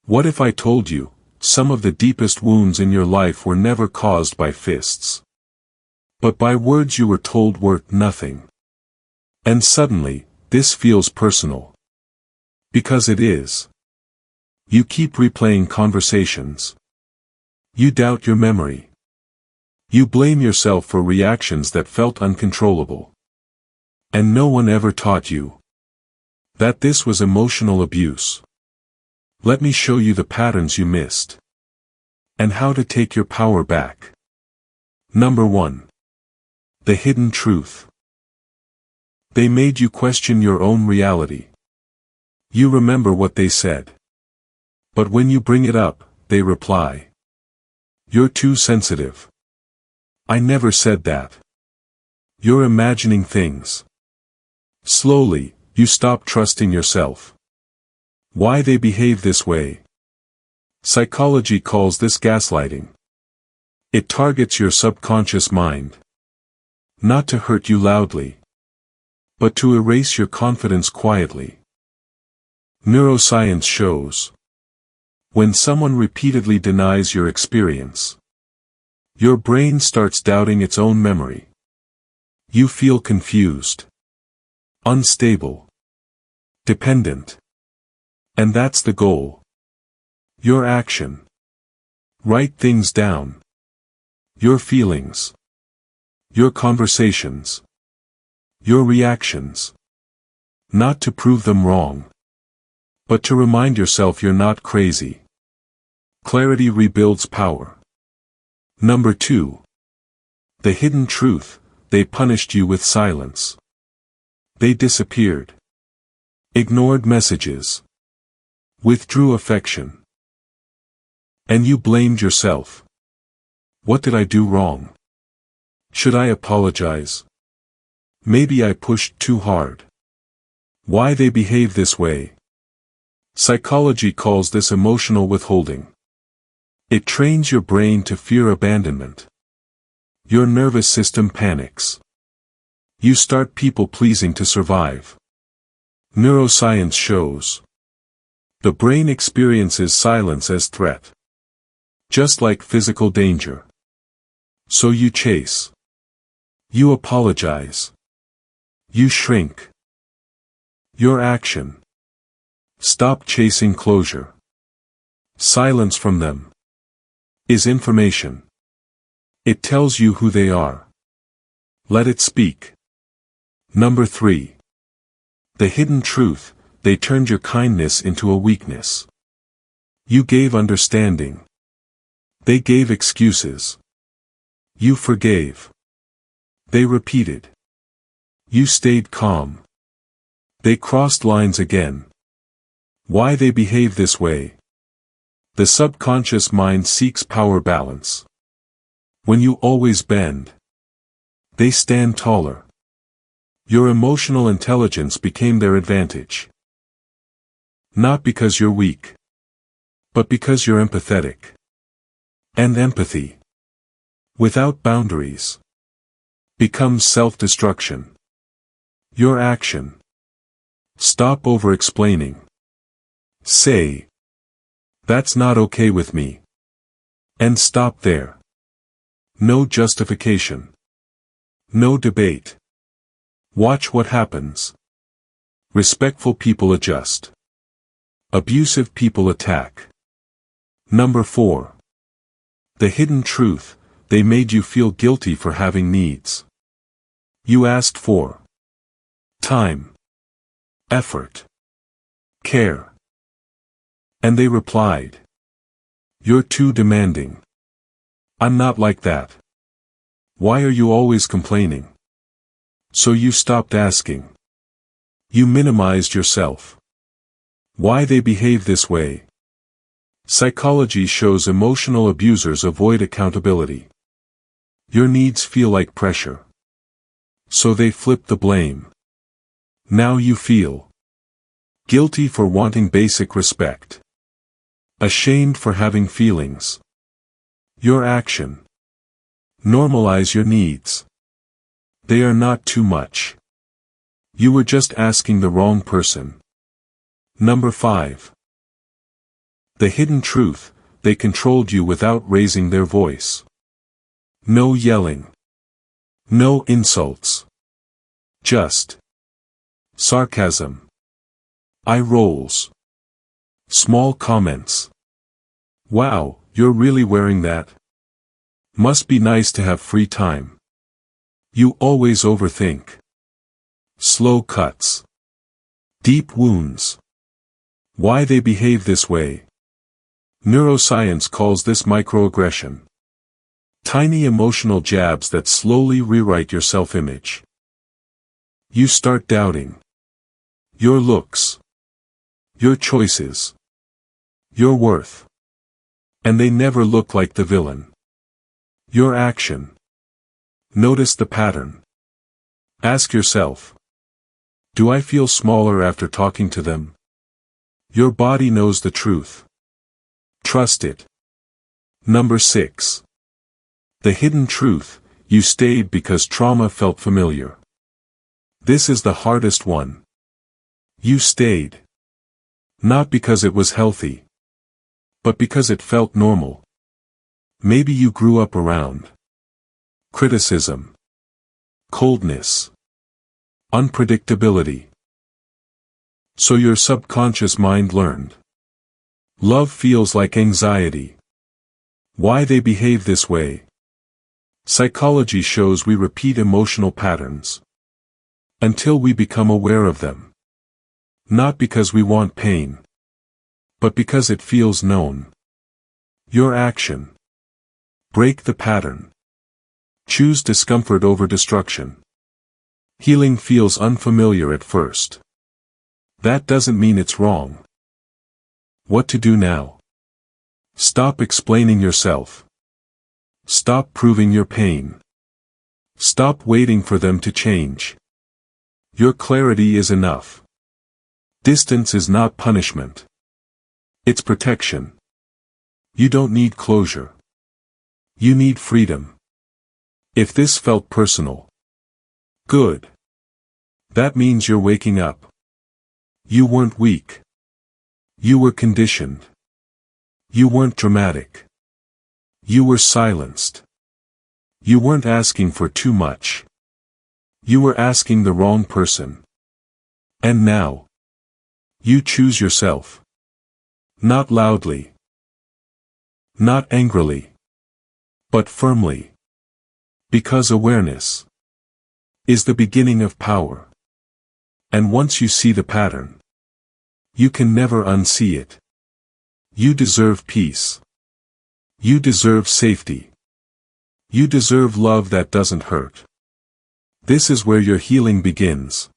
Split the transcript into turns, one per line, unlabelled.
What if I told you, some of the deepest wounds in your life were never caused by fists, but by words you were told worth nothing? And suddenly, this feels personal. Because it is. You keep replaying conversations. You doubt your memory. You blame yourself for reactions that felt uncontrollable. And no one ever taught you that this was emotional abuse. Let me show you the patterns you missed, and how to take your power back. Number 1. The hidden truth. They made you question your own reality. You remember what they said. But when you bring it up, they reply, "You're too sensitive. I never said that. You're imagining things." Slowly, you stop trusting yourself. Why they behave this way? Psychology calls this gaslighting. It targets your subconscious mind. Not to hurt you loudly, but to erase your confidence quietly. Neuroscience shows, when someone repeatedly denies your experience, your brain starts doubting its own memory. You feel confused, unstable, dependent. And that's the goal. Your action. Write things down. Your feelings. Your conversations. Your reactions. Not to prove them wrong, but to remind yourself you're not crazy. Clarity rebuilds power. Number 2. The hidden truth. They punished you with silence. They disappeared. Ignored messages. Withdrew affection. And you blamed yourself. What did I do wrong? Should I apologize? Maybe I pushed too hard. Why they behave this way? Psychology calls this emotional withholding. It trains your brain to fear abandonment. Your nervous system panics. You start people-pleasing to survive. Neuroscience shows, the brain experiences silence as threat, just like physical danger. So you chase. You apologize. You shrink. Your action. Stop chasing closure. Silence from them is information. It tells you who they are. Let it speak. Number 3. The hidden truth. They turned your kindness into a weakness. You gave understanding. They gave excuses. You forgave. They repeated. You stayed calm. They crossed lines again. Why they behave this way? The subconscious mind seeks power balance. When you always bend, they stand taller. Your emotional intelligence became their advantage. Not because you're weak, but because you're empathetic. And empathy, without boundaries, becomes self-destruction. Your action. Stop over-explaining. Say, "That's not okay with me." And stop there. No justification. No debate. Watch what happens. Respectful people adjust. Abusive people attack. Number 4. The hidden truth. They made you feel guilty for having needs. You asked for time, effort, care. And they replied, "You're too demanding. I'm not like that. Why are you always complaining?" So you stopped asking. You minimized yourself. Why they behave this way? Psychology shows emotional abusers avoid accountability. Your needs feel like pressure. So they flip the blame. Now you feel guilty for wanting basic respect. Ashamed for having feelings. Your action. Normalize your needs. They are not too much. You were just asking the wrong person. Number 5. The hidden truth, they controlled you without raising their voice. No yelling. No insults. Just sarcasm. Eye rolls. Small comments. Wow, you're really wearing that? Must be nice to have free time. You always overthink. Slow cuts. Deep wounds. Why they behave this way? Neuroscience calls this microaggression. Tiny emotional jabs that slowly rewrite your self-image. You start doubting your looks, your choices, your worth. And they never look like the villain. Your action. Notice the pattern. Ask yourself, do I feel smaller after talking to them? Your body knows the truth. Trust it. Number 6. The hidden truth, you stayed because trauma felt familiar. This is the hardest one. You stayed. Not because it was healthy, but because it felt normal. Maybe you grew up around criticism, coldness, unpredictability. So your subconscious mind learned. Love feels like anxiety. Why they behave this way? Psychology shows we repeat emotional patterns until we become aware of them. Not because we want pain, but because it feels known. Your action. Break the pattern. Choose discomfort over destruction. Healing feels unfamiliar at first. That doesn't mean it's wrong. What to do now? Stop explaining yourself. Stop proving your pain. Stop waiting for them to change. Your clarity is enough. Distance is not punishment. It's protection. You don't need closure. You need freedom. If this felt personal, good. That means you're waking up. You weren't weak. You were conditioned. You weren't dramatic. You were silenced. You weren't asking for too much. You were asking the wrong person. And now, you choose yourself. Not loudly. Not angrily. But firmly. Because awareness is the beginning of power. And once you see the pattern, you can never unsee it. You deserve peace. You deserve safety. You deserve love that doesn't hurt. This is where your healing begins.